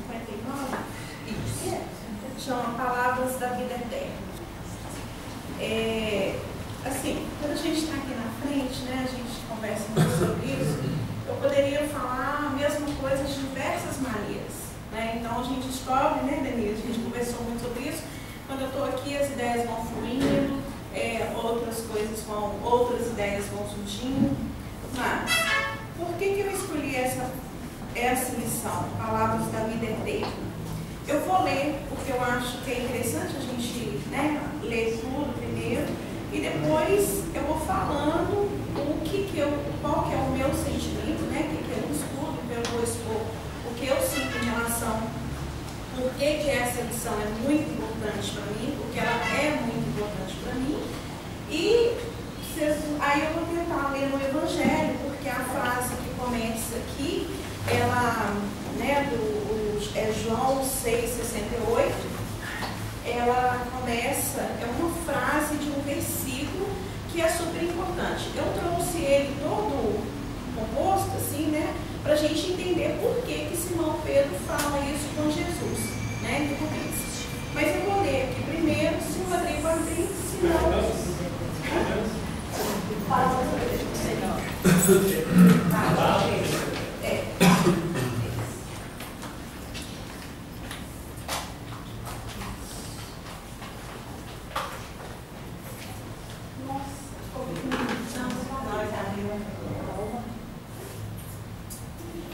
59? Isso. Chama Palavras da Vida Eterna. Assim, quando a gente está aqui na frente, né, a gente conversa muito sobre isso, eu poderia falar a mesma coisa de diversas maneiras. Né? Então a gente descobre, né, Denise? A gente conversou muito sobre isso. Quando eu estou aqui, as ideias vão fluindo, outras ideias vão surgindo. Mas, por que eu escolhi essa lição, Palavras da Vida Eterna? Eu vou ler, porque eu acho que é interessante a gente, né, ler tudo primeiro, e depois eu vou falando qual que é o meu sentimento, né, o que eu estudo, eu vou expor o que eu sinto em relação, por que essa lição é muito importante para mim, porque ela é muito importante para mim, e aí eu vou tentar ler no Evangelho, porque a frase que começa aqui, ela, né, é João 6,68, ela começa, é uma frase de um versículo que é super importante. Eu trouxe ele todo composto, assim, né, para a gente entender por que Simão Pedro fala isso com Jesus, né, mas eu vou ler aqui primeiro, se o Rodrigo abrir, senão...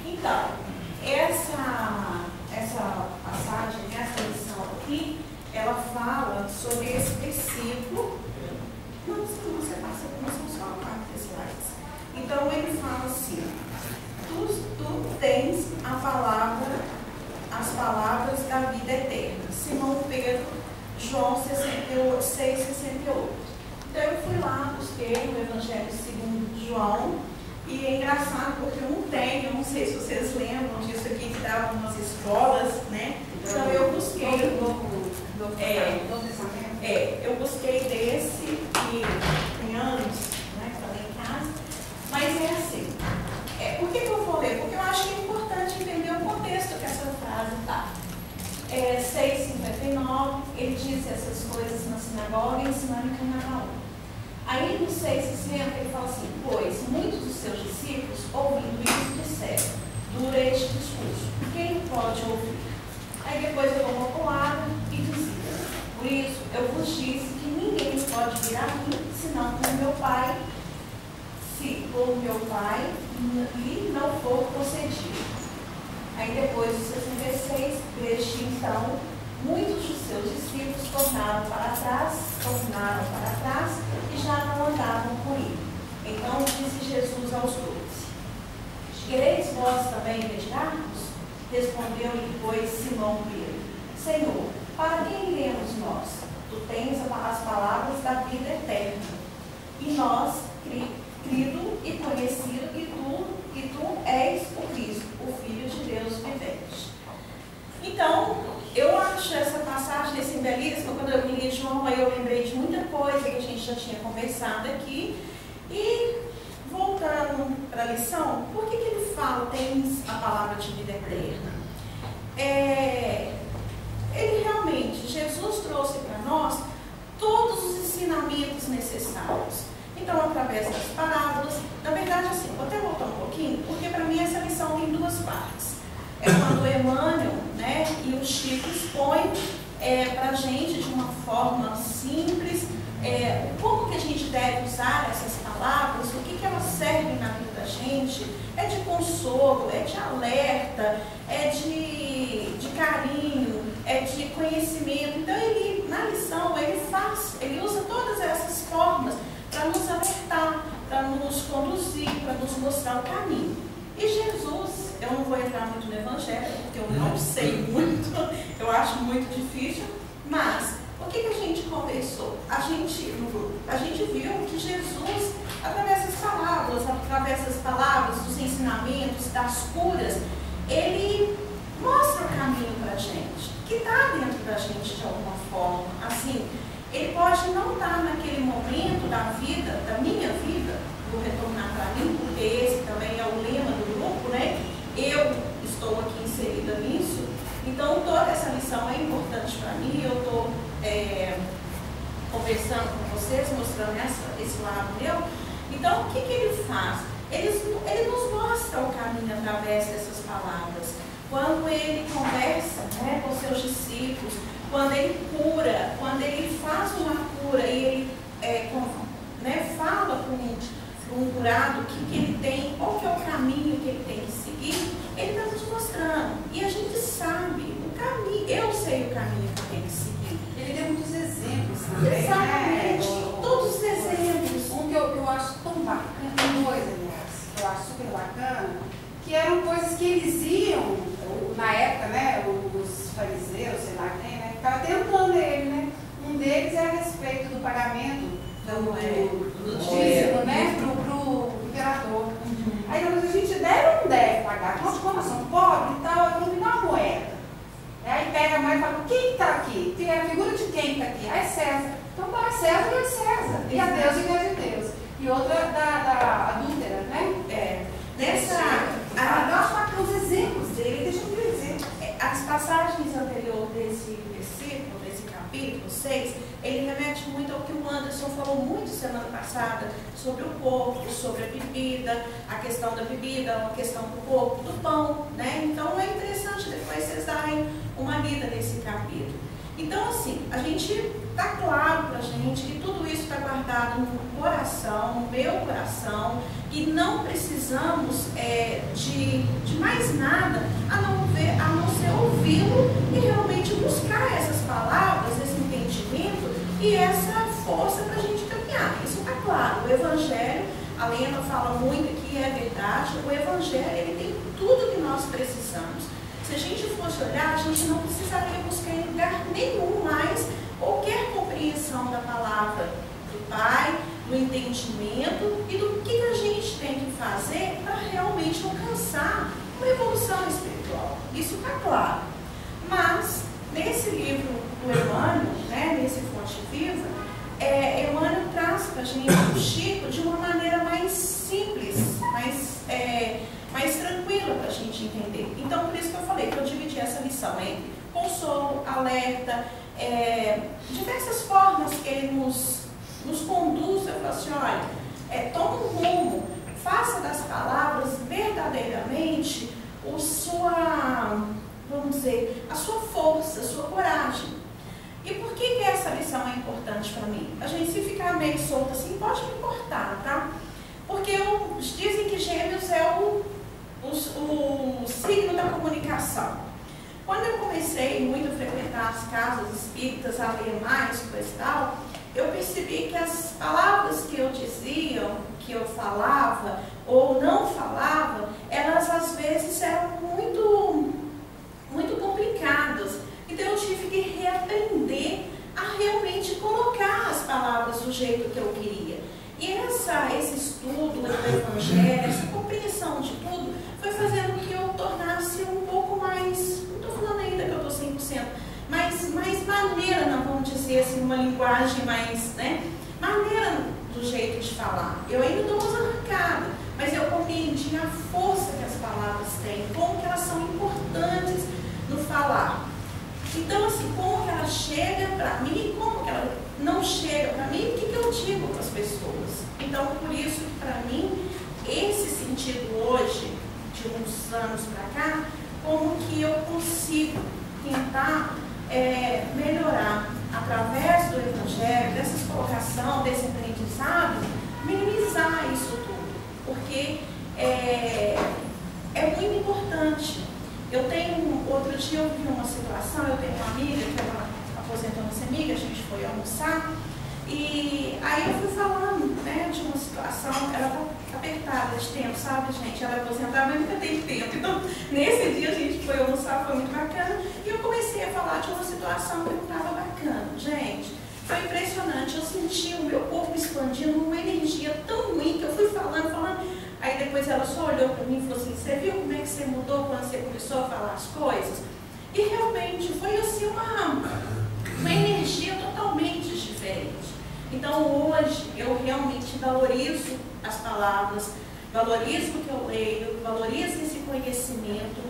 Então, essa passagem, essa lição aqui, ela fala sobre esse versículo. Não, você passa por são só 4 slides. Então, ele fala assim: tu tens as palavras da vida eterna. Simão Pedro, João 6,68. Então, eu fui lá, busquei o Evangelho segundo João. E é engraçado porque eu não sei se vocês lembram disso aqui, que dava umas escolas, né? Então eu busquei. Eu busquei desse, que tem anos, né? Que está lá em casa. Mas é assim. Por que eu vou ler? Porque eu acho que é importante entender o contexto que essa frase está. 6,59, ele disse essas coisas na sinagoga, ensinando em Cafarnaum. Aí no 6,60 ele fala assim: pois muitos dos seus discípulos, ouvindo isso, disseram: dura este discurso, quem pode ouvir? Aí depois eu dou uma colada e dizia: por isso eu vos disse que ninguém pode vir a mim, senão por meu Pai, se por meu Pai lhe não for concedido. Aí depois do 66, deste então, muitos dos seus discípulos tornaram para trás e já não andavam com ele. Então disse Jesus aos 12: quereis vós também retirarmos? Respondeu-lhe, pois, Simão Pedro: Senhor, para quem iremos nós? Tu tens as palavras da vida eterna. E nós, crido e conhecido que tu és o Cristo, o Filho de Deus vivente. Então, eu acho essa passagem desse belíssimo. Quando eu li João, aí eu lembrei de muita coisa que a gente já tinha conversado aqui. E, voltando para a lição, por que ele fala, tens a palavra de vida eterna? Ele realmente, Jesus trouxe para nós todos os ensinamentos necessários. Então, através das parábolas, na verdade, assim, vou até voltar um pouquinho, porque para mim essa lição tem 2 partes. É quando o Emmanuel, né, e o Chico expõem para a gente de uma forma simples como que a gente deve usar essas palavras, o que elas servem na vida da gente. É de consolo, é de alerta, é de carinho, é de conhecimento. Então, na lição, ele usa todas essas formas para nos alertar, para nos conduzir, para nos mostrar o caminho. E Jesus, eu não vou entrar muito no Evangelho, porque eu não sei muito, eu acho muito difícil, mas o que a gente conversou? A gente viu que Jesus, através das palavras, dos ensinamentos, das curas, ele mostra o caminho para a gente, que está dentro da gente de alguma forma. Assim, ele pode não estar naquele momento da vida, da minha vida, vou retornar para mim, porque esse também é o lema do grupo, né? Eu estou aqui inserida nisso. Então, toda essa lição é importante para mim. Eu estou conversando com vocês, mostrando esse lado meu. Então, o que ele faz? Ele nos mostra o caminho através dessas palavras. Quando ele conversa, né, com seus discípulos, quando ele cura, quando ele faz uma cura e ele fala para um curado o que ele tem, qual que é o caminho que ele tem que seguir, ele está nos mostrando. E a gente sabe o caminho, eu sei o caminho que eu tenho que seguir. Ele deu muitos exemplos também. Exatamente, todos os exemplos. Um que eu acho tão bacana, aliás, que eu acho super bacana, que eram coisas que eles iam, na época, né, os fariseus, sei lá quem, né, estavam tentando ele, né? Um deles é a respeito do pagamento do dízimo, né, pro imperador. Aí a gente deve ou não deve pagar? Nós, como somos pobres e tal, eu não me dá uma moeda. Aí pega a mãe e fala, quem está aqui? Tem a figura de quem está aqui? Ah, é César. Então dá a César e a César. E a Deus e a de Deus. E outra da adúltera, né? Nós marcamos os exemplos dele, deixa eu ver exemplo. As passagens anteriores desse versículo, desse capítulo 6, ele remete muito ao que o Anderson falou muito semana passada sobre o corpo, sobre a bebida, a questão da bebida, a questão do corpo, do pão, né? Então é interessante depois vocês darem uma lida nesse capítulo. Então, assim, a gente está claro para a gente que tudo isso está guardado no coração, no meu coração, e não precisamos de mais nada a não ser ouvi-lo e realmente buscar essas palavras, esse entendimento e essa força para a gente caminhar. Isso está claro. O Evangelho, a Lena fala muito aqui, é verdade, o Evangelho ele tem tudo que nós precisamos. Se a gente fosse olhar, a gente não precisaria buscar em lugar nenhum mais qualquer compreensão da palavra do Pai, do entendimento e do que a gente tem que fazer para realmente alcançar uma evolução espiritual. Isso está claro. Mas, nesse livro do Emmanuel, né, nesse Fonte Viva, Emmanuel traz para a gente o Chico de uma maneira mais simples, mais tranquila para a gente entender. Então, por isso que eu falei que eu dividi essa lição entre consolo, alerta, diversas formas que ele nos conduz. Eu falo assim, olha, toma um rumo, faça das palavras verdadeiramente a sua força, a sua coragem. E por que essa lição é importante para mim? A gente, se ficar meio solto assim, pode me cortar, tá? Porque dizem que Gêmeos é o signo da comunicação. Quando eu comecei muito a frequentar as casas espíritas, a ler mais, coisa e tal, eu percebi que as palavras que eu dizia, que eu falava ou não falava, elas às vezes eram muito, muito complicadas. Então eu tive que reaprender a realmente colocar as palavras do jeito que eu queria. E esse estudo do Evangelho, essa compreensão de tudo, foi fazendo com que eu tornasse um pouco mais, não estou falando ainda que eu estou 100%, mas mais maneira, não vamos dizer assim, uma linguagem mais, né, maneira do jeito de falar. Eu ainda dou umas arrancadas, mas eu compreendi a força que as palavras têm, como que elas são importantes no falar. Então, assim, como que ela chega para mim, como que ela não chega para mim, o que eu digo para as pessoas. Então, por isso que para mim, esse sentido hoje, de uns anos para cá, como que eu consigo tentar melhorar, através do Evangelho, dessa colocação, desse aprendizado, minimizar isso tudo, porque é muito importante. Outro dia eu vi uma situação, eu tenho uma amiga, que ela aposentou-se amiga, a gente foi almoçar, e aí eu fui falando, né, de uma situação, ela está apertada de tempo, sabe, gente? Ela é aposentada, mas nunca tem tempo. Então, nesse dia a gente foi almoçar, foi muito bacana, e eu comecei a falar de uma situação que não estava bacana. Gente, foi impressionante, eu senti o meu corpo expandindo, uma energia tão ruim, que eu fui falando. Aí depois ela só olhou para mim e falou assim, você viu como é que você mudou quando você começou a falar as coisas? E realmente foi assim uma energia totalmente diferente. Então hoje eu realmente valorizo as palavras, valorizo o que eu leio, valorizo esse conhecimento.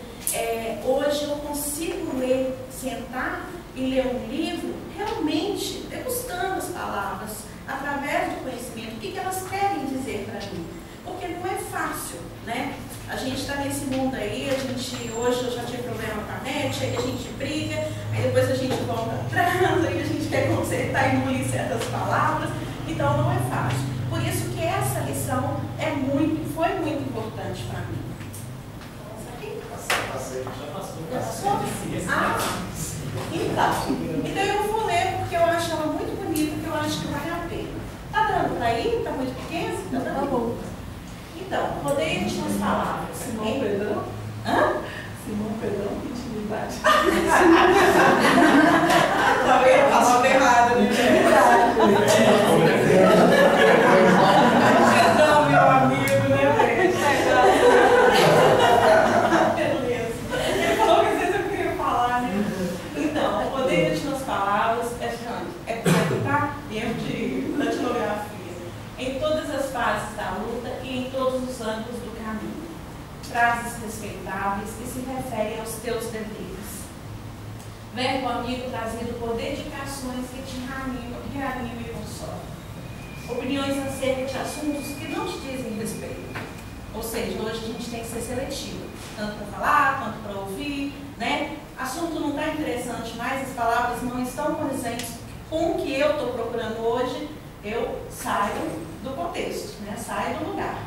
hoje eu consigo ler, sentar e ler um livro realmente degustando as palavras, através do conhecimento, o que elas querem dizer para mim. Porque não é fácil, né? A gente está nesse mundo aí, hoje eu já tive problema com a net, aí a gente briga, aí depois a gente volta atrás, aí a gente quer consertar e engolir certas palavras, então não é fácil. Por isso que essa lição foi muito importante para mim. Passei, já passou? Então eu vou ler porque eu acho ela muito bonita, porque eu acho que vale a pena. Tá dando para ir? Tá muito pequeno? Tá dando? Tá bom. Então, rodeio de umas palavras. Simão Pedrão? Hã? Simão Pedrão, que intimidade. Tá vendo? Passou errado, né? Perdão, meu amigo, né, velho? Beleza. Ele falou que às vezes eu queria falar, né? Então, rodeio de umas palavras é para estar dentro da etnografia. Em todas as fases da luta e em todos os ângulos do caminho. Frases respeitáveis que se referem aos teus deveres. Verbo amigo trazido por dedicações que te reanimam e consolam. Opiniões acerca de assuntos que não te dizem respeito. Ou seja, hoje a gente tem que ser seletivo, tanto para falar quanto para ouvir, né? Assunto não está interessante mais, as palavras não estão condizentes com o que eu estou procurando hoje, eu saio do contexto, né? Saio do lugar.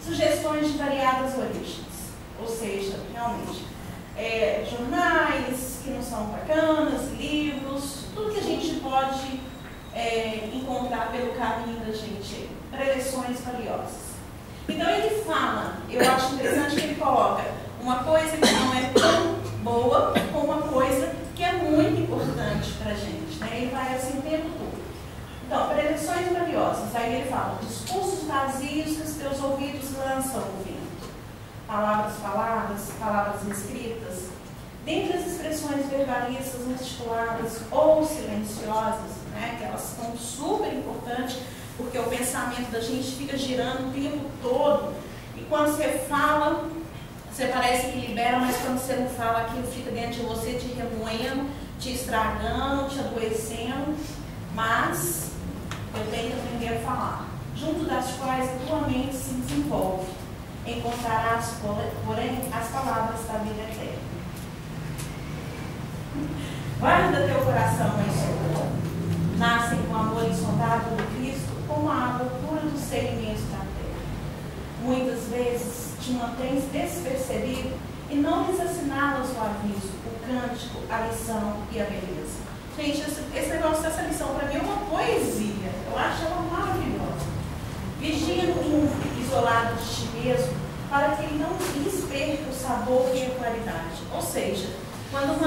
Sugestões de variadas origens, ou seja, realmente, jornais que não são bacanas, livros, tudo que a gente pode encontrar pelo caminho da gente, preleções valiosas. Então ele fala, eu acho interessante que ele coloca uma coisa que não é tão boa com uma coisa que é muito importante para a gente, né? Ele vai assim o tempo todo. Então, preleções valiosas, aí ele fala, discursos vazios que os teus ouvidos lançam o vento. Palavras escritas. Dentre as expressões verbalistas, articuladas ou silenciosas, né, que elas são super importantes, porque o pensamento da gente fica girando o tempo todo. E quando você fala, você parece que libera, mas quando você não fala, aquilo fica dentro de você, te remoendo, te estragando, te adoecendo. Mas eu tenho que aprender a falar, junto das quais a tua mente se desenvolve. Encontrarás, porém, as palavras da vida eterna. Guarda teu coração em Senhor. Nascem com amor insondável do Cristo, como a água pura do ser imenso da terra. Muitas vezes te mantens despercebido e não lhes assinalas o aviso, o cântico, a lição e a beleza. Gente, esse negócio dessa lição para mim é uma poesia. Eu acho ela maravilhosa. Vigia no mundo isolado de ti mesmo, para que ele não lhes perca o sabor e a claridade. Ou seja, quando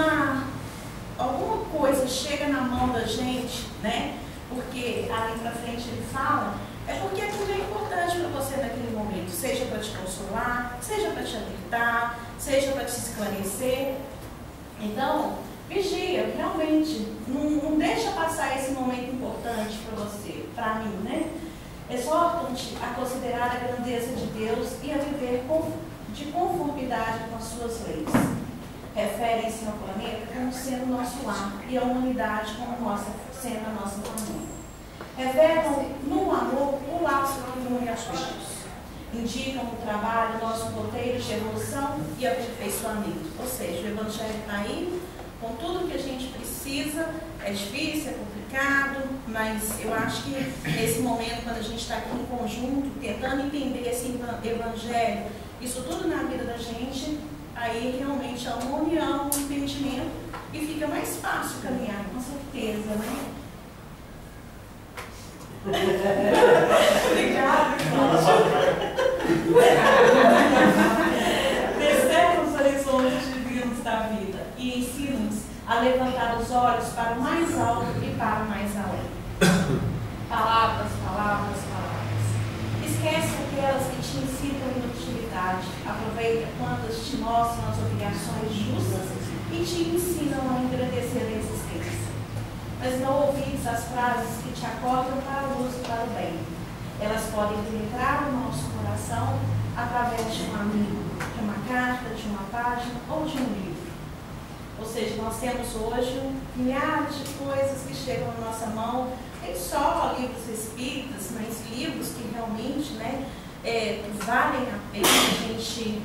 alguma coisa chega na mão da gente, né? Porque ali para frente ele fala, é porque aquilo é importante para você naquele momento, seja para te consolar, seja para te alertar, seja para te esclarecer. Então, vigia, realmente, não deixa passar esse momento importante para você, para mim, né? Exortam-te a considerar a grandeza de Deus e a viver de conformidade com as suas leis. Referem-se ao planeta como sendo nosso lar e a humanidade como sendo a nossa família. Revelam no amor o laço que une as pessoas. Indicam o trabalho, nosso roteiro de evolução e aperfeiçoamento. Ou seja, o Evangelho está aí com tudo que a gente precisa. É difícil, é complicado, mas eu acho que nesse momento, quando a gente está aqui em conjunto, tentando entender esse Evangelho, isso tudo na vida da gente, aí realmente há uma união, um entendimento e fica mais fácil caminhar, com certeza, né? Obrigada. Percebam os horizontes divinos da vida e ensinam-nos a levantar os olhos para o mais alto e para o mais além. Palavras, palavras, palavras. Esquece aquelas que te incitam inutilidade. Aproveita quantas te mostram as obrigações justas e te ensinam a engrandecer a existência. Mas não ouvides as frases que te acordam para a luz e para o bem. Elas podem penetrar no nosso coração, através de um amigo, de uma carta, de uma página ou de um livro. Ou seja, nós temos hoje milhares de coisas que chegam na nossa mão, nem só livros espíritas, mas livros que realmente, né, valem a pena a gente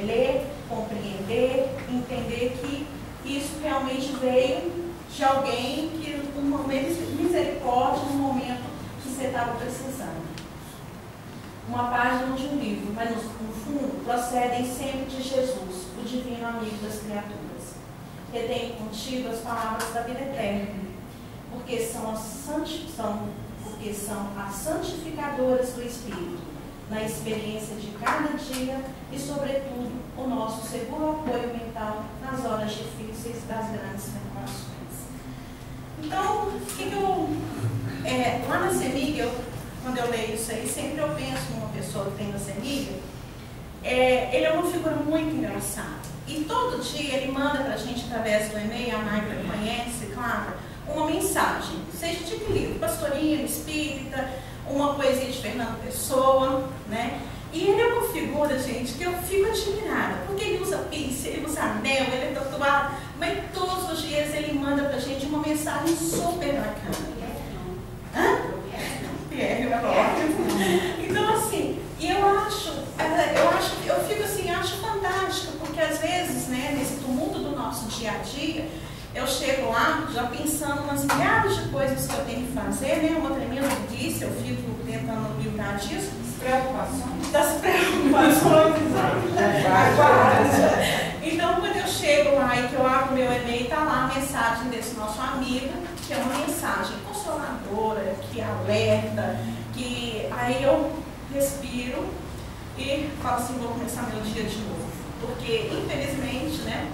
ler, compreender, entender que isso realmente veio de alguém que, um momento de misericórdia, no momento que você estava precisando. Uma página de um livro, mas no fundo procedem sempre de Jesus, o divino amigo das criaturas, que tem contigo as palavras da vida eterna, porque são as santificadoras do Espírito, na experiência de cada dia e, sobretudo, o nosso seguro apoio mental nas horas difíceis das grandes tribulações. Então, lá na CEMIG, quando eu leio isso aí, sempre eu penso numa pessoa que tem na CEMIG, ele é uma figura muito engraçada. E todo dia ele manda para a gente, através do e-mail, a Magda conhece, claro, uma mensagem, seja de que livro, Pastorinha, Espírita, uma poesia de Fernando Pessoa, né? E ele é uma figura, gente, que eu fico admirada, porque ele usa piercing, ele usa anel, ele é tatuado, mas todos os dias ele manda pra gente uma mensagem super bacana. Hã? Pierre, então, assim, e eu fico assim, acho fantástico, porque às vezes, né, nesse tumulto do nosso dia a dia, eu chego lá já pensando nas milhares de coisas que eu tenho que fazer, né? Uma tremenda preguiça, eu fico tentando livrar disso. Das preocupações, Então, quando eu chego lá e que eu abro meu e-mail, está lá a mensagem desse nosso amigo, que é uma mensagem consoladora, que alerta, que aí eu respiro e falo assim, vou começar meu dia de novo. Porque, infelizmente, né?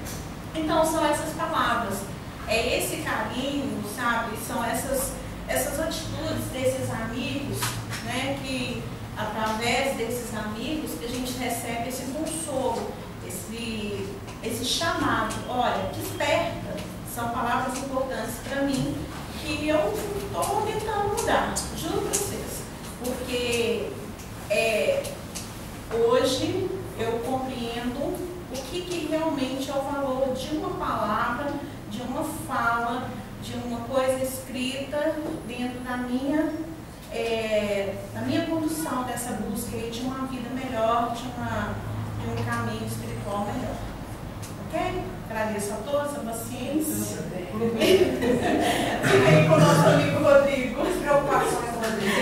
Então, são essas palavras, é esse carinho, sabe? São essas atitudes desses amigos, né? Que, através desses amigos, que a gente recebe esse consolo, esse chamado. Olha, desperta, são palavras importantes para mim, que eu estou tentando mudar, juro para vocês. Porque hoje eu compreendo o que realmente é o valor de uma palavra, de uma fala, de uma coisa escrita dentro da minha condução dessa busca aí de uma vida melhor, de um caminho espiritual melhor. Ok? Agradeço a todos a paciência. Fiquei com o nosso amigo Rodrigo. As preocupações, Rodrigo.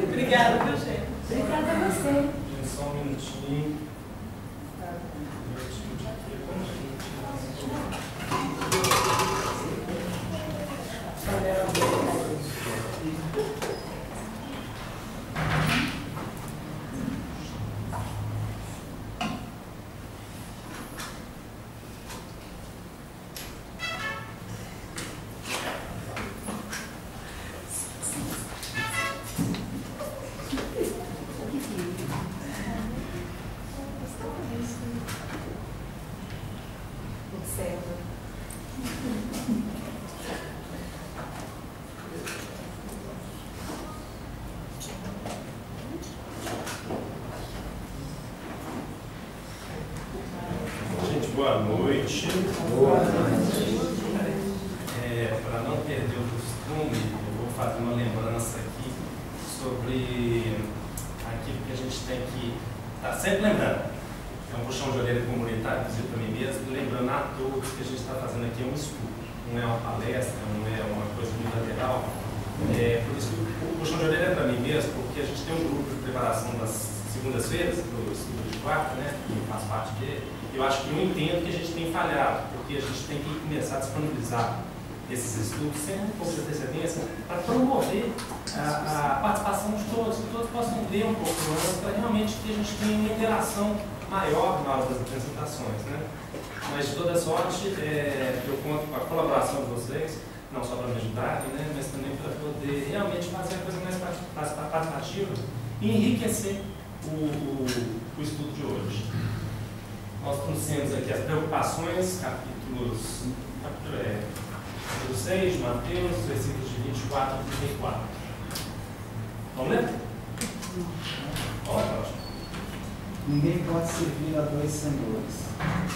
Obrigada, meu gente. Obrigada a você. Só um minutinho. Boa noite. Boa noite. Para não perder o costume, eu vou fazer uma lembrança aqui sobre aquilo que a gente tem que estar sempre lembrando. É um puxão de orelha comunitário, inclusive para mim mesmo, lembrando a todos que a gente está fazendo aqui é um estudo, não é uma palestra, não é uma coisa unilateral. Por isso que o puxão de orelha é para mim mesmo, porque a gente tem um grupo de preparação das segundas-feiras, do estudo de quarta, né, que faz parte dele. Eu acho que eu entendo que a gente tem falhado, porque a gente tem que começar a disponibilizar esses estudos sem um pouco de antecedência para promover a participação de todos, que todos possam ler um pouco antes, para realmente que a gente tenha uma interação maior na hora das apresentações, né? Mas de toda sorte, eu conto com a colaboração de vocês, não só para me ajudar, né, mas também para poder realmente fazer a coisa mais participativa e enriquecer o estudo de hoje. Nós trouxemos aqui as preocupações, capítulo 6 de Mateus, versículos de 24 a 34. Vamos ler? Olha, Cláudio. Ninguém pode servir a dois senhores,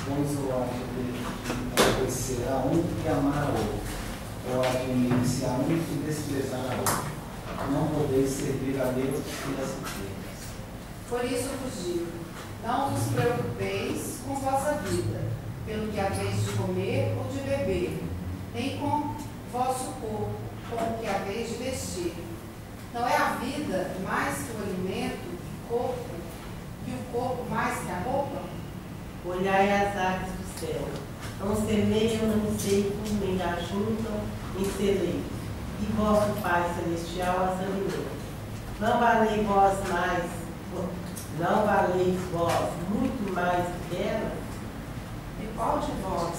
pois ou há de obedecer a um e amar a outro, ou há de unir-se a um e desprezar a outro. Não podeis servir a Deus e as riquezas. Por isso vos digo, não vos preocupeis com vossa vida, pelo que haveis de comer ou de beber, nem com vosso corpo, com o que haveis de vestir. Não é a vida mais que o alimento, o corpo, e o corpo mais que a roupa? Olhai as aves do céu, não semeiam, não secam, nem ajuntam em celeiros, e vosso Pai Celestial as alimenta. Não valeis vós muito mais que elas? E qual de vós,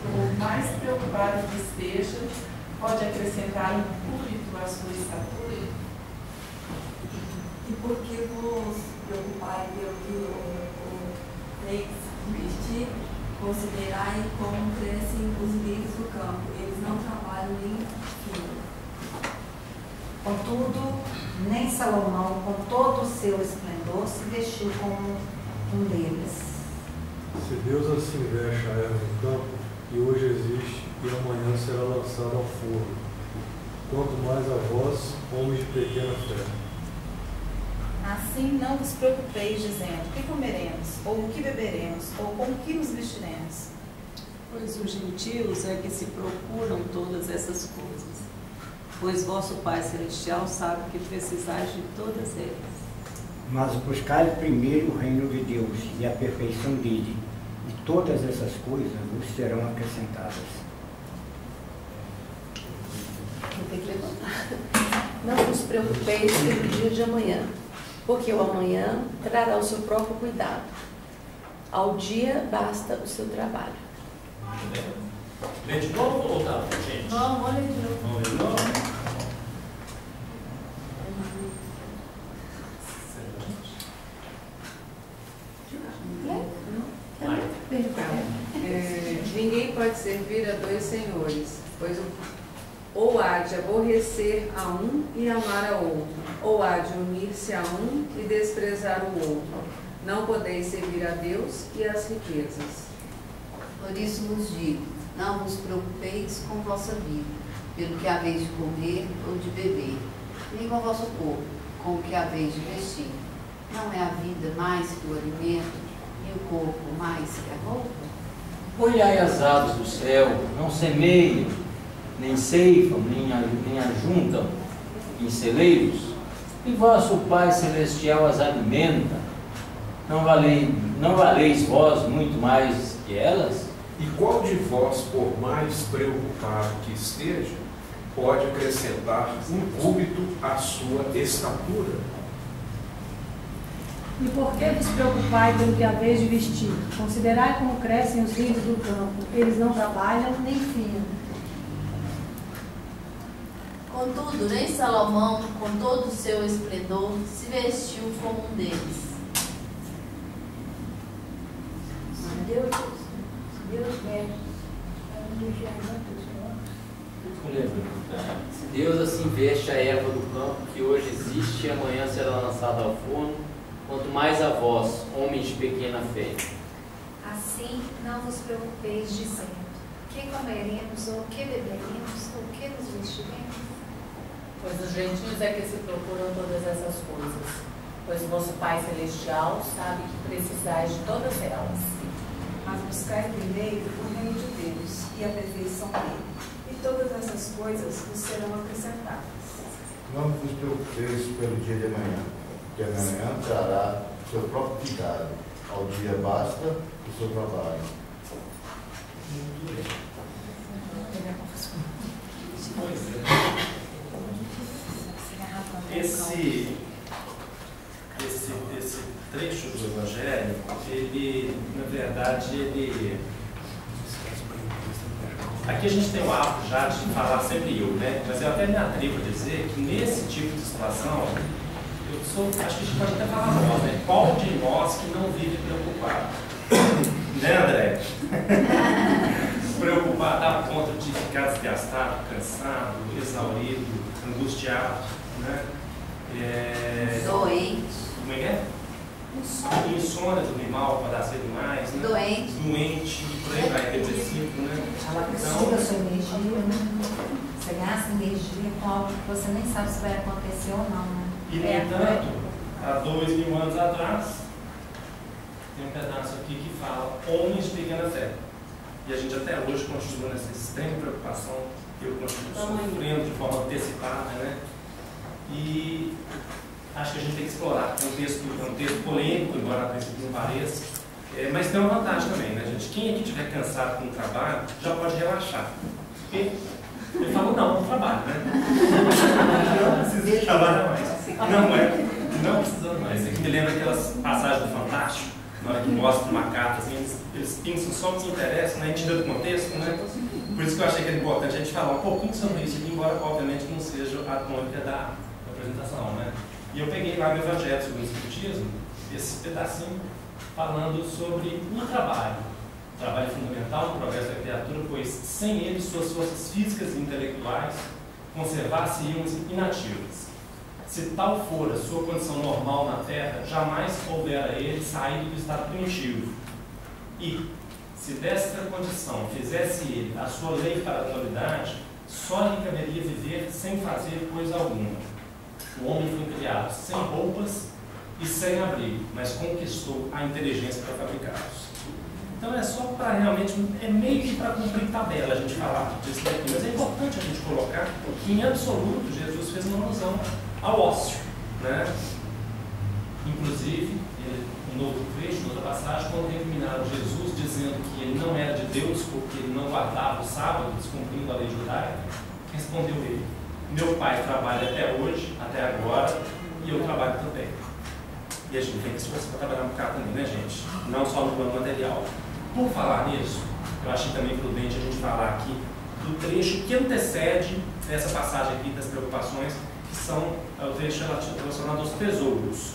por mais preocupado que esteja, pode acrescentar um cúbito à sua estatura? E por que vos preocupais pelo que teis vestir? Considerai como crescem os lírios do campo. Eles não trabalham nem fiam. Contudo, nem Salomão, com todo o seu esplendor, se vestiu como um deles. Se Deus assim veste a erva do campo, que hoje existe e amanhã será lançada ao forno, quanto mais a vós, homens de pequena fé. Assim não vos preocupeis, dizendo: o que comeremos, ou o que beberemos, ou com o que nos vestiremos? Pois os gentios é que se procuram todas essas coisas, pois vosso Pai Celestial sabe que precisais de todas elas. Mas buscai primeiro o reino de Deus e a perfeição dele, e todas essas coisas vos serão acrescentadas. Vou ter que levantar. Não vos preocupeis pelo dia de amanhã, porque o amanhã trará o seu próprio cuidado. Ao dia basta o seu trabalho. Lê de novo ou voltar, gente? Vamos, olha de novo. Vamos ler de novo? Ninguém pode servir a dois senhores, pois ou há de aborrecer a um e amar a outro, ou há de unir-se a um e desprezar o outro. Não podeis servir a Deus e às riquezas. Por isso vos digo, não vos preocupeis com vossa vida, pelo que haveis de comer ou de beber, nem com vosso corpo, com o que haveis de vestir. Não é a vida mais que o alimento, e o corpo mais que a roupa? Olhai as aves do céu, não semeiam, nem ceifam, nem ajuntam em celeiros, e vosso Pai Celestial as alimenta. Não valeis vós muito mais que elas? E qual de vós, por mais preocupado que esteja, pode acrescentar um cúbito à sua estatura? E por que vos preocupais pelo que haveis de vestir? Considerai como crescem os lírios do campo. Eles não trabalham nem fiam. Contudo, nem Salomão, com todo o seu esplendor, se vestiu como um deles. Deus assim veste a erva do campo, que hoje existe e amanhã será lançada ao forno, quanto mais a vós, homens de pequena fé. Assim não vos preocupeis, dizendo: que comeremos, ou que beberemos, ou que nos vestiremos? Pois os gentios é que se procuram todas essas coisas, pois vosso Pai Celestial sabe que precisais de todas elas. Mas buscai primeiro o reino de Deus e a perfeição dele, e todas essas coisas vos serão acrescentadas. Não vos preocupeis pelo dia de amanhã, que amanhã trará seu próprio cuidado. Ao dia basta o seu trabalho. Esse trecho do Evangelho, ele, na verdade, aqui a gente tem o hábito já de falar sempre eu, né? Mas eu até me atrevo a dizer que nesse tipo de situação, acho que a gente pode até falar nós, né? Qual de nós que não vive preocupado? Né, André? Preocupado a ponto de ficar desgastado, cansado, exaurido, angustiado, né? Doente. Como é que é? Insônia, dormir mal, acordar cedo demais, né? Doente. Doente, e por aí vai, depressivo, né? Ela suga a sua energia, né? Você gasta energia com algo que você nem sabe se vai acontecer ou não, né? E, no entanto, há 2000 anos atrás, tem um pedaço aqui que fala homens de pequena fé. E a gente até hoje continua nessa extrema preocupação, eu continuo sofrendo de forma antecipada, né? E acho que a gente tem que explorar. É um texto polêmico, embora a princípio não pareça, mas tem uma vantagem também, né, gente? Quem aqui estiver cansado com o trabalho já pode relaxar. Porque ele falou, não trabalho, né? Não precisa trabalhar mais. Não precisa mais. Isso aqui me lembra aquelas passagens do Fantástico, na hora que mostra uma carta, assim, eles pensam só o que interessa, né? A gente tira do contexto, né? Por isso que eu achei que era importante a gente falar um pouquinho sobre isso aqui, embora obviamente não seja a tônica da apresentação, né? E eu peguei lá no Evangelho segundo o Espiritismo, esse pedacinho falando sobre o trabalho. O trabalho é fundamental no progresso da criatura, pois sem ele suas forças físicas e intelectuais conservar-se-iam inativas. Se tal for a sua condição normal na Terra, jamais houvera ele saído do estado primitivo. E, se desta condição fizesse ele a sua lei para a atualidade, só lhe caberia viver sem fazer coisa alguma. O homem foi criado sem roupas e sem abrigo, mas conquistou a inteligência para fabricá-los. Então é só para realmente, é meio que para cumprir tabela a gente falar disso daqui, mas é importante a gente colocar que em absoluto Jesus fez uma alusão ao ócio, né? Inclusive, no outro trecho, noutra passagem, quando recriminaram Jesus dizendo que ele não era de Deus porque ele não guardava o sábado, descumprindo a lei judaica, respondeu ele: meu pai trabalha até hoje, até agora, e eu trabalho também. E a gente tem que esforçar para trabalhar um bocado também, né, gente? Não só no plano material. Por falar nisso, eu achei também prudente a gente falar aqui do trecho que antecede essa passagem aqui das preocupações, que são o trecho relacionado aos tesouros,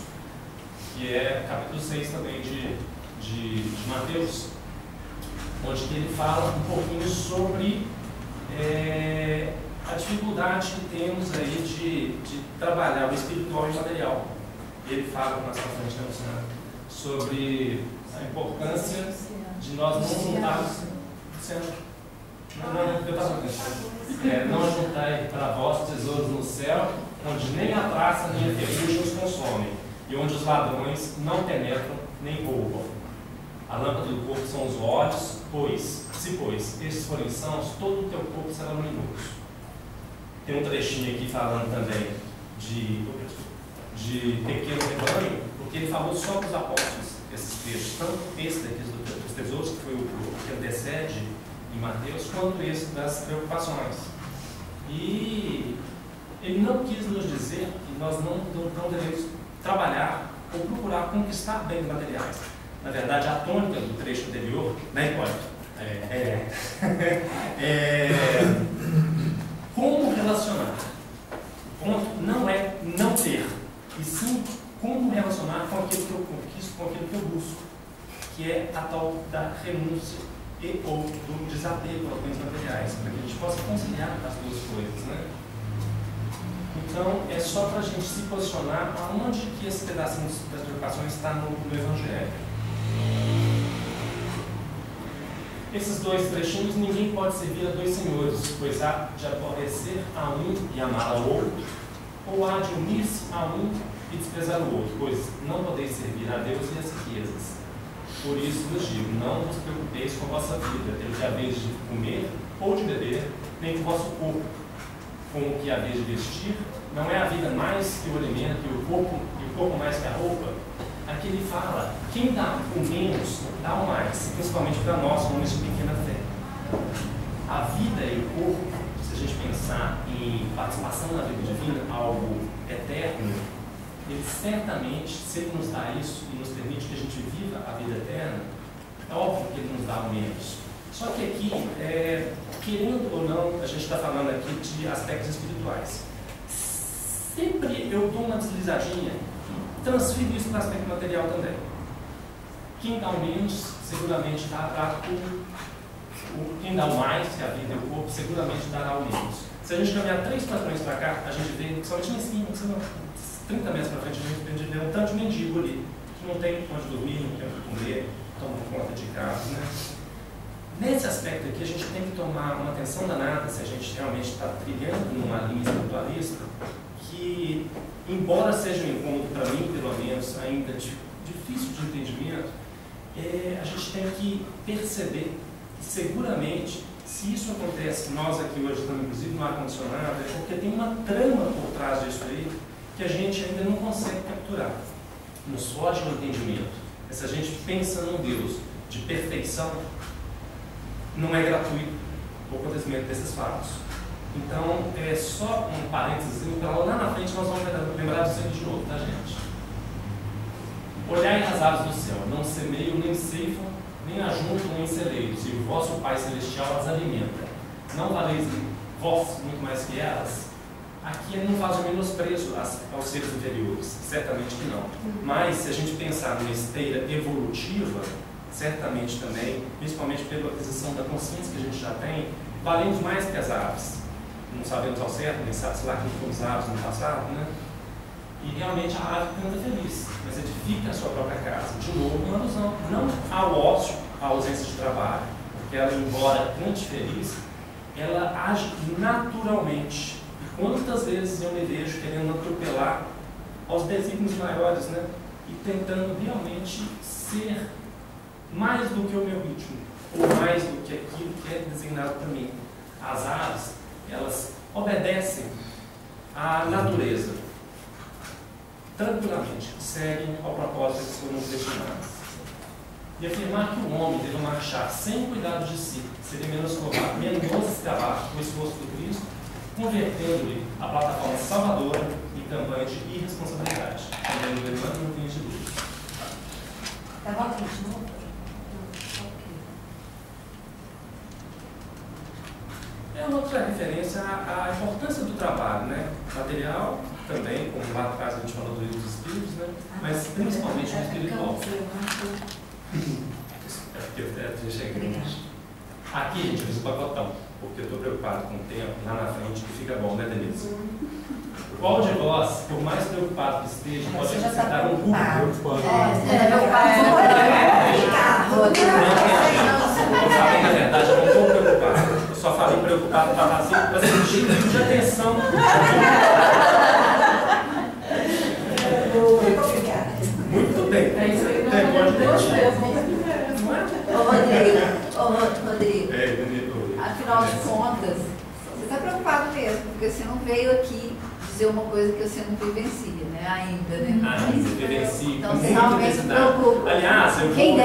que é capítulo 6 também de Mateus, onde ele fala um pouquinho sobre a dificuldade que temos aí de trabalhar o espiritual e o material. Ele fala mais pra frente, né, Luciana, sobre a importância de nós não juntarmos. Não juntai para vós tesouros no céu, onde nem a traça nem a ferrugem os consomem, e onde os ladrões não penetram nem roubam. A lâmpada do corpo são os olhos, se estes forem sãos, todo o teu corpo será luminoso. Tem um trechinho aqui falando também de pequeno rebanho, porque ele falou só para os apóstolos esses textos, tanto esse daqui dos tesouros, que foi o que antecede em Mateus, quanto esse das preocupações. E ele não quis nos dizer que nós não devemos trabalhar ou procurar conquistar bens materiais. Na verdade, a tônica do trecho anterior, né, Hipólito? Como relacionar? O ponto não é não ter, e sim como relacionar com aquilo que eu conquisto, com aquilo que eu busco, que é a tal da renúncia e ou do desapego aos bens materiais, para que a gente possa conciliar as duas coisas, né? Então, é só para a gente se posicionar aonde que esse pedacinho das preocupações está no Evangelho. Esses dois trechinhos, ninguém pode servir a dois senhores, pois há de aborrecer a um e amar ao outro, ou há de unir-se a um e desprezar o outro, pois não podeis servir a Deus e as riquezas. Por isso vos digo, não vos preocupeis com a vossa vida, pelo que haveis de comer ou de beber, nem com o vosso corpo, com o que haveis de vestir. Não é a vida mais que o alimento e o corpo mais que a roupa? Aqui ele fala, quem dá o menos, dá o mais, principalmente para nós, homens de pequena fé. A vida e o corpo, se a gente pensar em participação na vida divina, algo eterno, ele certamente, se ele nos dá isso e nos permite que a gente viva a vida eterna, é óbvio que ele nos dá o menos. Só que aqui, querendo ou não, a gente está falando aqui de aspectos espirituais. Sempre eu dou uma deslizadinha e transfiro isso para o aspecto material também. Quem dá o menos, seguramente dará quem dá o mais, que é a vida e o corpo, seguramente dará o menos. Se a gente caminhar 3 patrões para cá, a gente vê, principalmente em cima, 30 metros para frente, a gente vê um tanto de mendigo ali, que não tem onde dormir, não tem onde comer, tomam conta de casa, né? Nesse aspecto aqui, a gente tem que tomar uma atenção danada se a gente realmente está trilhando numa linha espiritualista que, embora seja um incômodo para mim, pelo menos, ainda difícil de entendimento, a gente tem que perceber que, seguramente, se isso acontece, nós aqui hoje estamos, inclusive, no ar-condicionado, é porque tem uma trama por trás disso aí que a gente ainda não consegue capturar. Nos foge o entendimento. Se a gente pensa num Deus de perfeição, não é gratuito o acontecimento desses fatos. Então, é só um parênteses, para lá na frente nós vamos lembrar disso aqui de novo, tá, gente? Olhai as aves do céu, não semeiam, nem ceifam, nem ajuntam, nem celeiros, e o vosso Pai Celestial as alimenta. Não valeis vós muito mais que elas? Aqui não faz o menosprezo aos seres inferiores, certamente que não. Mas, se a gente pensar numa esteira evolutiva, certamente também, principalmente pela aquisição da consciência que a gente já tem, valemos mais que as aves. Não sabemos ao certo, nem sabe se lá quem fomos aves no passado, né? E realmente a ave canta feliz, mas edifica a sua própria casa. De novo, uma alusão, não ao ócio, à ausência de trabalho, porque ela, embora cante feliz, ela age naturalmente. E quantas vezes eu me vejo querendo atropelar aos desígnios maiores, né? E tentando realmente ser mais do que o meu ritmo, ou mais do que aquilo que é designado para mim. As aves, elas obedecem à natureza, tranquilamente, seguem ao propósito que foram destinadas. E afirmar que o homem deve marchar sem cuidado de si, seria menos escavar o esforço do Cristo, convertendo-lhe a plataforma salvadora em campanha de irresponsabilidade. Também no levante não tem de luz. Tá bom, gente? É outra referência à importância do trabalho, né? Material também, como lá atrás a gente falou do livro dos espíritos, né? Mas principalmente no espiritual. Aqui, gente, eu fiz o pacotão, porque eu estou preocupado com o tempo, lá na frente, que fica bom, né, Denise? Qual de vós, por mais preocupado que esteja, pode acrescentar um cubo? Sabem, na verdade, eu não estou preocupado. Eu só falei preocupado para sentir de atenção. Muito bem. Rodrigo, afinal de contas, você está preocupado mesmo, porque você não veio aqui dizer uma coisa que você não vivencia, né? Ainda, né? Ainda vivencia. Então você realmente se preocupa. Aliás, eu vou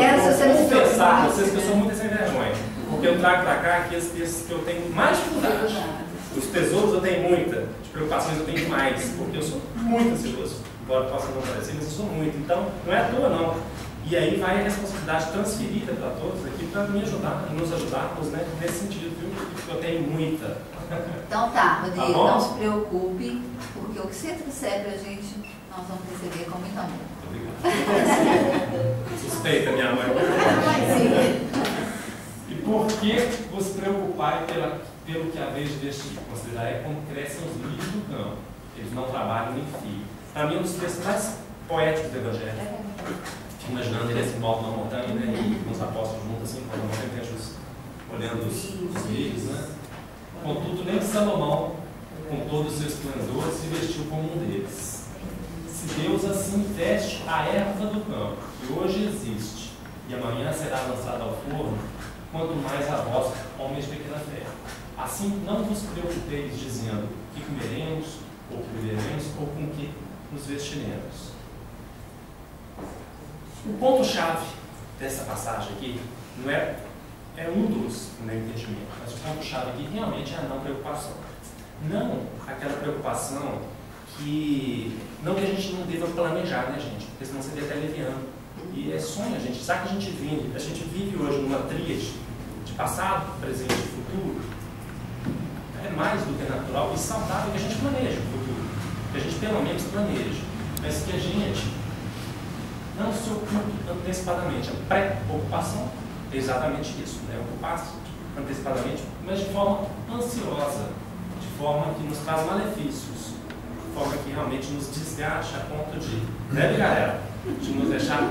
confessar a vocês que eu sou muito sem vergonha, porque eu trago para cá aqueles textos que eu tenho mais dificuldade. Os tesouros eu tenho muita, de preocupações eu tenho mais, porque eu sou muito ansioso, embora possa não parecer, mas eu sou muito. Então, não é à toa, não. E aí vai a responsabilidade transferida para todos aqui, para me ajudar, nos ajudarmos, né, nesse sentido, viu? Porque eu tenho muita. Então tá, Rodrigo, tá, não se preocupe, porque o que você trouxer pra gente, nós vamos receber com muito amor. Obrigado. Suspeita, minha mãe. E por que vos preocupar pelo que haveis de vestir? Considerai como crescem os lírios do campo. Eles não trabalham nem fiam. Para mim, é um dos textos mais poéticos do Evangelho. Imaginando ele assim, volta na montanha, né? E os apóstolos juntos, assim, quando a montanha tem olhando os lírios, né? Contudo, nem Salomão, com todo o seu esplendor, se vestiu como um deles. Se Deus assim veste a erva do campo, que hoje existe, e amanhã será lançada ao forno, quanto mais a vós, homens de pequena fé. Assim, não vos preocupeis, dizendo que comeremos, ou que beberemos, ou com que nos vestiremos. O ponto-chave dessa passagem aqui não é um dos, no meu entendimento, mas o ponto-chave aqui realmente é a não preocupação. Não aquela preocupação que não que a gente não deva planejar, né, gente? Porque senão você deve estar leviando. E é sonho, a gente sabe que a gente vive hoje numa tríade de passado, presente e futuro. É mais do que natural e saudável que a gente planeje o futuro. Que a gente pelo menos planeje. Mas que a gente não se ocupe antecipadamente. A pré-ocupação é exatamente isso, né? Ocupar-se antecipadamente, mas de forma ansiosa, de forma que nos traz malefícios, de forma que realmente nos desgaste a ponto de, né, galera, de nos deixar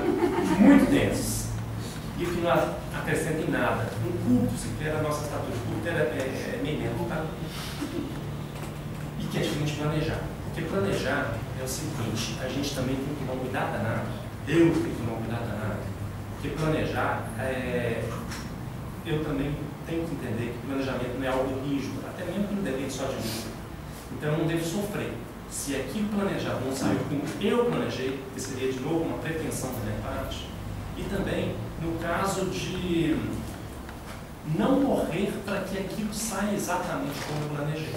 muito tensos e que não acrescenta em nada. Um culto sequer a nossa estatura, o culto é menino, tá? E que é diferente de planejar. Porque planejar é o seguinte, a gente também tem que tomar um cuidado danado. Eu tenho que tomar um cuidado danado. Porque planejar eu também tenho que entender que planejamento não é algo rígido, até mesmo que não depende só de mim. Então eu não devo sofrer. Se aquilo planejado não saiu como eu planejei, que seria de novo uma pretensão da minha parte. E também no caso de não correr para que aquilo saia exatamente como eu planejei.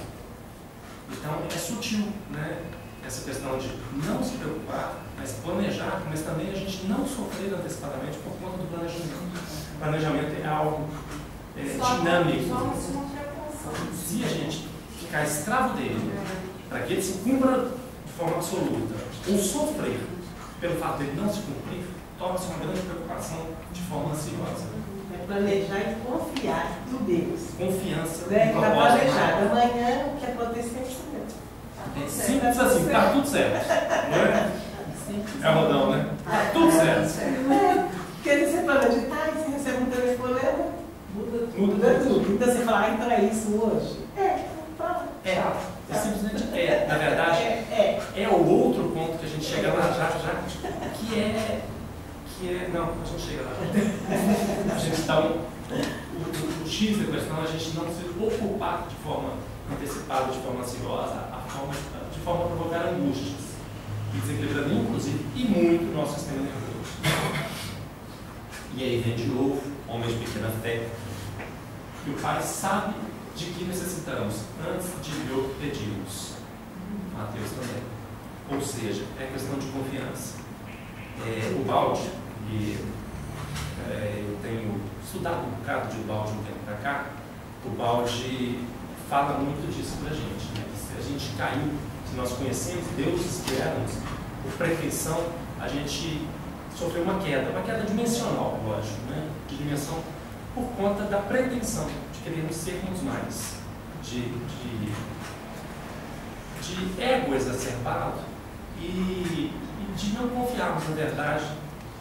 Então é sutil, né? Essa questão de não se preocupar, mas planejar, mas também a gente não sofrer antecipadamente por conta do planejamento. O planejamento é algo dinâmico. Se a gente ficar escravo dele, para que ele se cumpra de forma absoluta, ou sofrer pelo fato dele não se cumprir, torna-se uma grande preocupação de forma ansiosa. É planejar e confiar em Deus. Confiança. Está planejado. Amanhã o que acontecer é isso mesmo. É simples assim, tá tudo certo. Não é? É rodão, né? Tá tudo certo. Porque você planeja, você recebe um telefonema, muda tudo. Então você fala, então é isso hoje? É simplesmente na verdade, é o outro ponto que a gente chega lá já, que é não, a gente chega lá. A gente dá o X da questão, a gente não se ocupar de forma antecipada, de forma ansiosa, de forma a provocar angústias, e desequilibrando inclusive e muito o nosso sistema nervoso. E aí vem de novo, homem de pequena fé, que o Pai sabe de que necessitamos antes de lhe pedirmos. Mateus também. Ou seja, é questão de confiança. O Balde, e eu tenho estudado um bocado de Balde um tempo para cá, o Balde fala muito disso para a gente, né? Se a gente caiu, se nós conhecemos deuses que éramos, por pretensão, a gente sofreu uma queda dimensional, lógico, né? De dimensão por conta da pretensão de querermos sermos mais, de ego exacerbado e de não confiarmos, na verdade,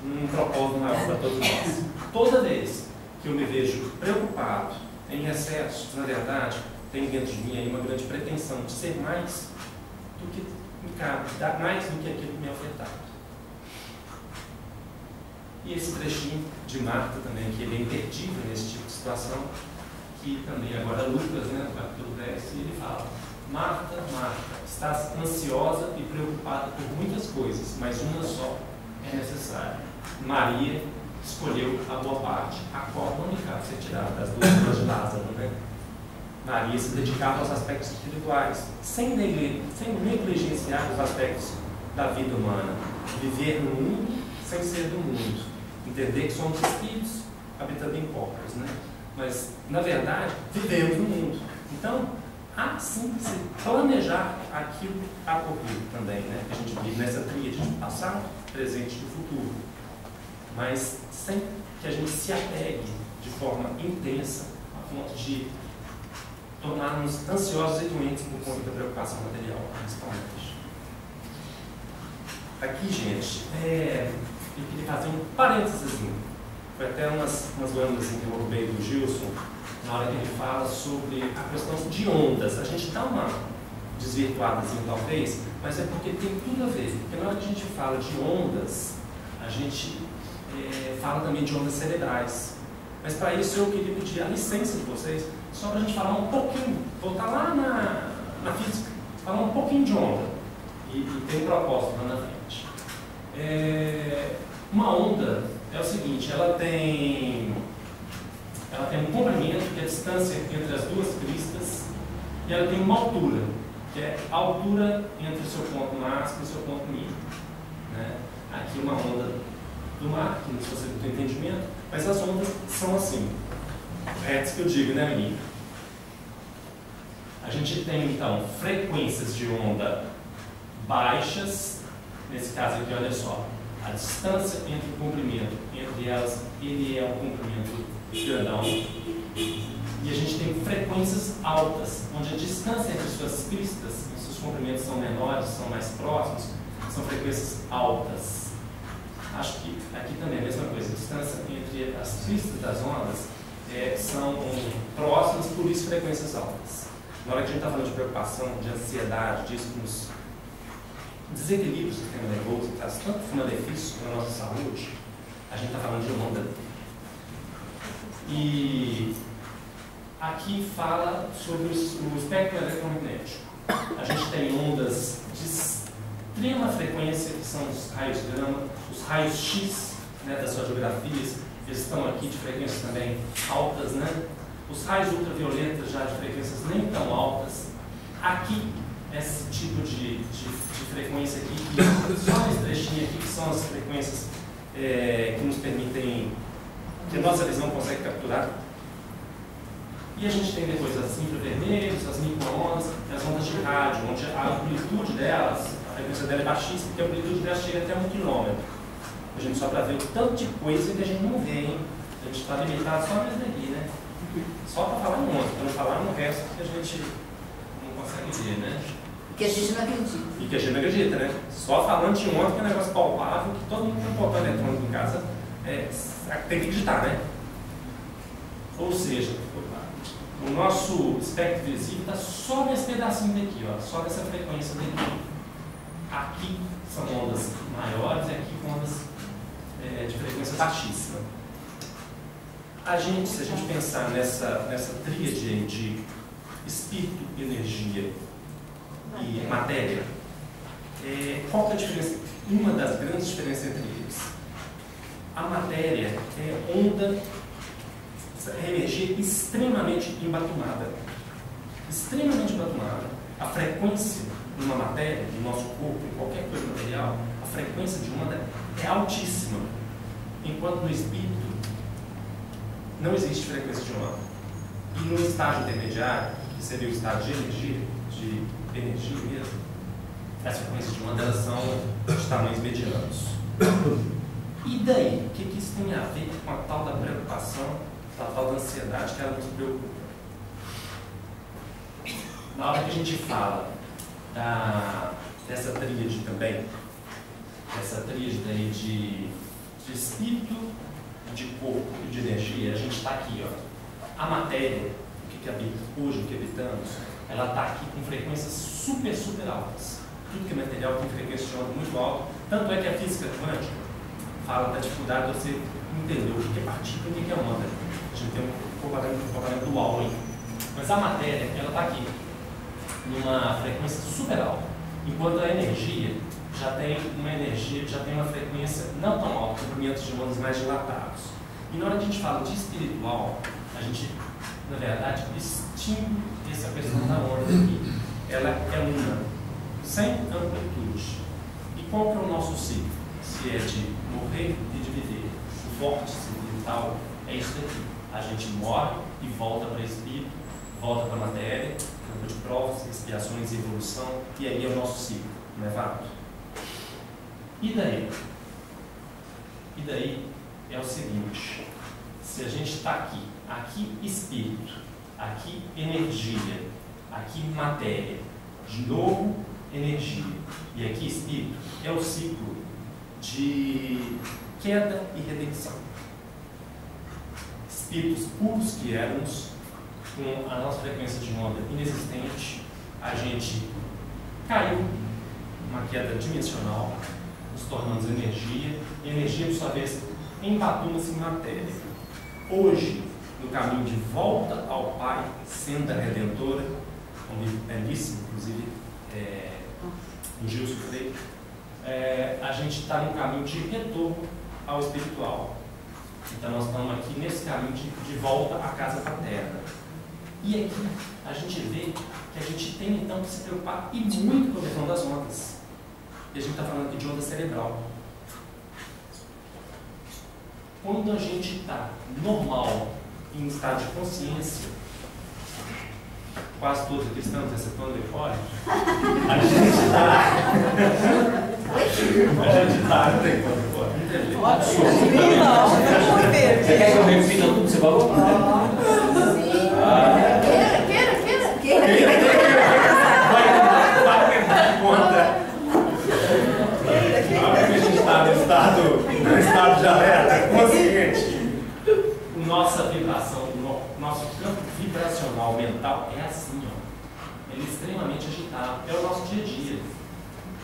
num propósito maior para todos nós. Toda vez que eu me vejo preocupado, em excesso, na verdade, tem dentro de mim aí uma grande pretensão de ser mais do que me cabe, dar mais do que aquilo que me é ofertado. E esse trechinho de Marta também, que ele é imperdível nesse tipo de situação, que também agora Lucas, né, no capítulo 10, ele fala: Marta, Marta, estás ansiosa e preocupada por muitas coisas, mas uma só é necessária. Maria escolheu a boa parte, a qual não me cabe ser tirada das duas mãos de Lázaro, né? Maria se dedicava aos aspectos espirituais, sem negligenciar os aspectos da vida humana. Viver no mundo sem ser do mundo. Entender que somos espíritos habitando em corpos, né? Mas, na verdade, vivemos no mundo. Então, há sim que se planejar aquilo a ocorrer também, né? A gente vive nessa tríade de passado, presente e futuro. Mas sem que a gente se apegue de forma intensa a ponto de tornar-nos ansiosos e doentes por conta da preocupação material, principalmente. Aqui, gente, eu queria fazer um parênteses. Foi até umas lâminas que eu roubei do Gilson, na hora que ele fala sobre a questão de ondas. A gente dá uma desvirtuadazinha, talvez, mas é porque tem tudo a ver. Porque na hora que a gente fala de ondas, a gente fala também de ondas cerebrais. Mas para isso eu queria pedir a licença de vocês, só para a gente falar um pouquinho, voltar lá na física, falar um pouquinho de onda. E tem um propósito lá na frente. Uma onda é o seguinte, ela tem um comprimento, que é a distância entre as duas cristas, e ela tem uma altura, que é a altura entre o seu ponto máximo e o seu ponto mínimo. Né? Aqui uma onda do mar, que se você não tem entendimento, mas as ondas são assim. Hertz que eu digo, né, menina? A gente tem, então, frequências de onda baixas, nesse caso aqui, olha só, a distância entre o comprimento, entre elas, ele é um comprimento grandão. E a gente tem frequências altas, onde a distância entre suas cristas, comprimentos são menores, são mais próximos, são frequências altas. Acho que aqui também é a mesma coisa, a distância entre as pistas das ondas são próximas, por isso frequências altas. Na hora que a gente está falando de preocupação, de ansiedade, disso que nos desequilibra o sistema nervoso, que traz tanto malefício para a nossa saúde, a gente está falando de onda. E aqui fala sobre o espectro eletromagnético. A gente tem ondas de extrema frequência, que são os raios gama, os raios X, né, das radiografias, eles estão aqui de frequências também altas, né? Os raios ultravioletas já de frequências nem tão altas. Aqui, esse tipo de frequência aqui, e só esse trechinho aqui, que são as frequências que nos permitem, que a nossa visão consegue capturar. E a gente tem depois as infravermelhas, as micro-ondas, as ondas de rádio, onde a amplitude delas, a frequência dela é baixíssima, porque a amplitude delas chega até 1 km. A gente só para ver o tanto de coisa que a gente não vê, hein? A gente está limitado só mesmo aqui, né? Só para falar em onda, para não falar no resto que a gente não consegue ver, né? E que a gente não acredita. E que a gente não acredita, né? Só falando de onda, que é um negócio palpável, que todo mundo que tem um portão eletrônico em casa tem que acreditar, né? Ou seja, o nosso espectro visível está só nesse pedacinho daqui, ó, só nessa frequência daqui. Aqui são ondas maiores e aqui ondas de frequência baixíssima. Se a gente pensar nessa tríade de espírito, energia e matéria, qual que é a diferença? Uma das grandes diferenças entre eles. A matéria é onda, é energia extremamente embatumada. Extremamente embatumada. A frequência numa matéria, no nosso corpo, em qualquer coisa material, a frequência de onda é altíssima. Enquanto no espírito não existe frequência de onda. E no estágio intermediário, que seria o estado de energia mesmo, as frequências de onda elas são de tamanhos medianos. E daí? O que isso tem a ver com a tal da preocupação, a tal da ansiedade que ela nos preocupa? Na hora que a gente fala dessa tríade também, essa tríade daí de espírito, de corpo e de energia, a gente está aqui, ó. A matéria, o que habita hoje, o que habitamos, ela está aqui com frequências super, super altas. Tudo que é material tem frequência de onda muito alta, tanto é que a física quântica fala da dificuldade de você entender o que é partícula e o que é onda. A gente tem um comportamento dual aí. Mas a matéria, ela está aqui, numa frequência super alta, enquanto a energia já tem uma frequência não tão alta, comprimentos de ondas mais dilatados. E na hora que a gente fala de espiritual, a gente, na verdade, distingue essa questão da onda aqui. Ela é uma, sem amplitude. E qual que é o nosso ciclo? Se é de morrer e de viver. O vórtice vital é isso daqui. A gente morre e volta para espírito, volta para a matéria, campo de provas, expiações e evolução, e aí é o nosso ciclo, não é válido? E daí? E daí é o seguinte, se a gente está aqui espírito, aqui energia, aqui matéria, de novo energia, e aqui espírito, é o ciclo de queda e redenção. Espíritos puros que éramos, com a nossa frequência de onda inexistente, a gente caiu uma queda dimensional, nos tornamos energia, e energia, por sua vez, embatuma-se em matéria. Hoje, no caminho de volta ao Pai, senda redentora, um livro belíssimo, inclusive, do Gilson Freire, a gente está no caminho de retorno ao espiritual. Então, nós estamos aqui nesse caminho de volta à casa paterna. E aqui, a gente vê que a gente tem, então, que se preocupar e muito com a questão das ondas. E a gente está falando aqui de onda cerebral. Quando a gente está normal, em estado de consciência, quase todos aqui estamos, excetuando o Lepório, a gente está... Pode subir, não. Você quer que eu repita tudo que você falou? Queira. nossa vibração, nosso campo vibracional mental é assim, ó. Ele é extremamente agitado. É o nosso dia a dia.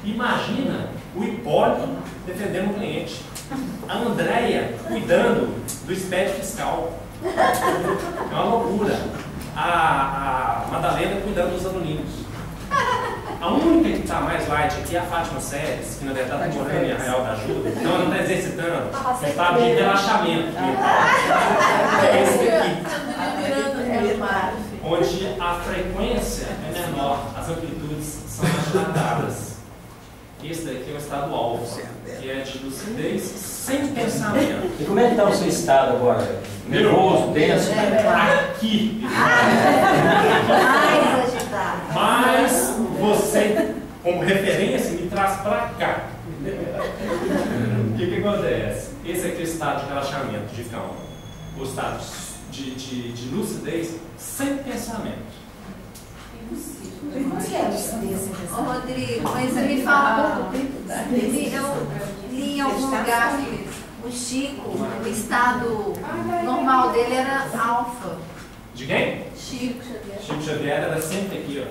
Imagina o Hipólito defendendo o cliente. A Andréia cuidando do SPED fiscal. É uma loucura. A Madalena cuidando dos aluninhos. A única que está mais light aqui é a Fátima Séries, que na verdade está morando em Arraial da Ajuda. Então ela não está exercitando. O estado de relaxamento. É esse aqui. Onde a frequência é menor, as amplitudes são agitadas. Esse daqui é o estado alfa, que é de lucidez sem pensamento. E como é que está o seu estado agora? Nervoso, tenso? Aqui. Mais agitado. Mas você, como referência, me traz para cá. O que acontece? Esse aqui é o estado de relaxamento, de calma. O estado de lucidez sem pensamento. Ô Rodrigo, mas me fala, eu li em algum lugar que o Chico, o estado normal dele era alfa. De quem? Chico Xavier. Chico Xavier era sempre aqui, ó.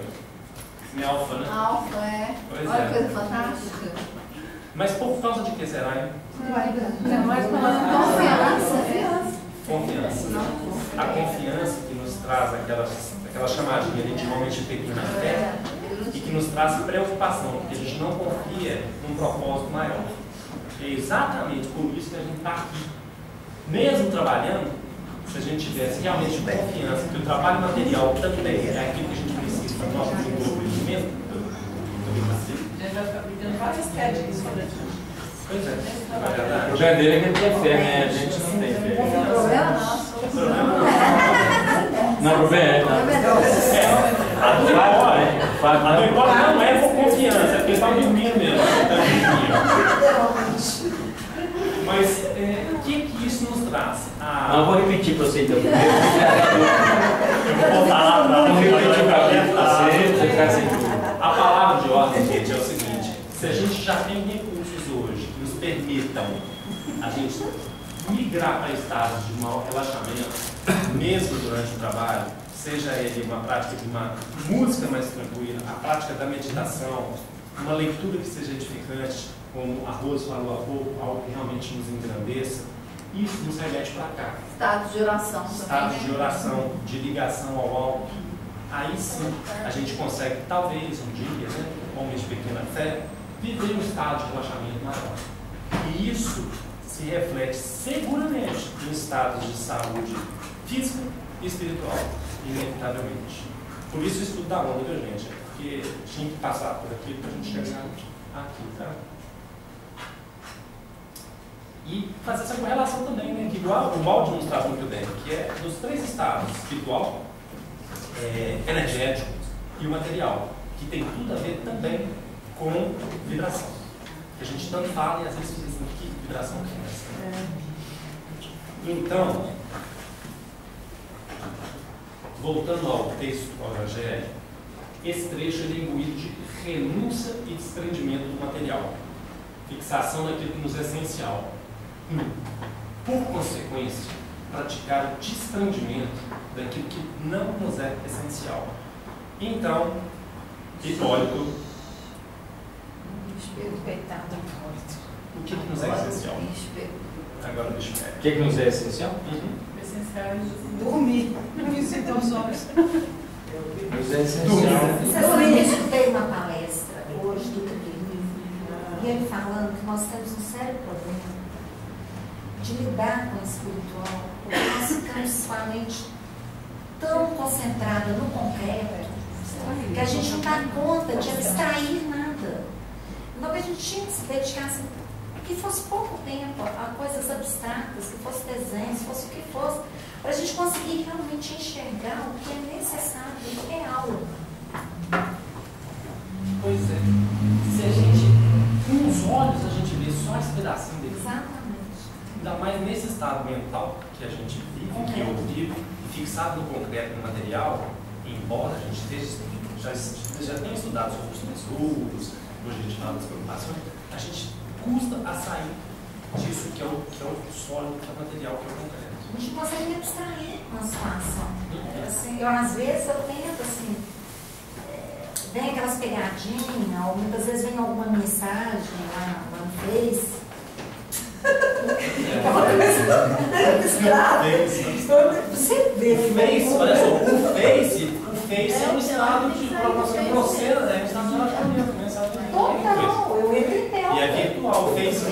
Em alfa, né? Alfa, é. Pois Olha é. que coisa fantástica. Mas por causa de que será, hein? Confiança. A confiança que nos traz aquela chamadinha ali de homens de pequena fé e que nos traz preocupação, porque a gente não confia num propósito maior. É exatamente por isso que a gente está aqui. Mesmo trabalhando, se a gente tivesse realmente confiança que o trabalho material também é aquilo que a gente precisa para o nosso desenvolvimento, Já vai ficar brincando várias pedras sobre a gente. pois é, é verdade. O problema dele é que ele tem fé, né? A gente não tem fé. O problema nosso. Não, o problema é. A do Hipólito não é por confiança, é porque ele está dormindo mesmo. Mas o que isso nos traz? Não, vou repetir para você então. Eu vou botar lá para você. A palavra de ordem, gente, é o seguinte: se a gente já tem recursos hoje que nos permitam a gente migrar para estados de maior relaxamento, mesmo durante o trabalho, seja ele uma prática de uma música mais tranquila, a prática da meditação, uma leitura que seja edificante, como a Rose falou há pouco, algo que realmente nos engrandeça, isso nos remete para cá. Estado de oração também. Estado de oração, de ligação ao alto. Aí sim a gente consegue, talvez um dia, né, homens de pequena fé, viver um estado de relaxamento maior. E isso se reflete seguramente em estados de saúde física e espiritual, inevitavelmente. Por isso o estudo da onda, viu, gente? Porque tinha que passar por aqui para a gente chegar aqui, tá? E fazer essa correlação também, né? Que igual o Walter nos traz muito bem, que é dos três estados, espiritual, energético e o material, que tem tudo a ver também com vibração. Que a gente tanto fala e às vezes fica assim, que vibração que é essa? Então, voltando ao texto do Evangelho, esse trecho ele é imbuído de renúncia e desprendimento do material, fixação naquilo que nos é essencial. Por consequência, praticar o desprendimento daquilo que não nos é essencial. Então, Hipólito, o que nos é essencial? Agora deixa eu ver. O que nos é essencial? Essencial é dormir. Isso então os olhos. Nos é essencial. Eu escutei uma palestra hoje do Rodrigo, e ele falando que nós temos um sério problema de lidar com o espiritual, porque nós ficamos com a mente tão concentrada no concreto que a gente não dá conta de abstrair nada. Então a gente tinha que se dedicar assim, que fosse pouco tempo a coisas abstratas, que fosse desenhos, fosse o que fosse, para a gente conseguir realmente enxergar o que é necessário e real. Pois é. Se a gente, com os olhos, a gente vê só esse pedacinho dele. Exatamente. Ainda mais nesse estado mental que a gente vive, que eu vivo, e fixado no concreto, no material, embora a gente já tenha estudado sobre os transtornos, hoje a gente fala das preocupações, a gente custa a sair disso que é o sólido, que é o material, que é o concreto. A gente consegue me abstrair com a situação. Assim, eu, às vezes, eu tento, assim, vem aquelas pegadinhas, ou muitas vezes vem alguma mensagem lá no Face. Você vê. O Face, olha só, o Face é um estado de proporção, é um estado de relacionamento, mensagem. Total, eu entendo. E é virtual, o Face.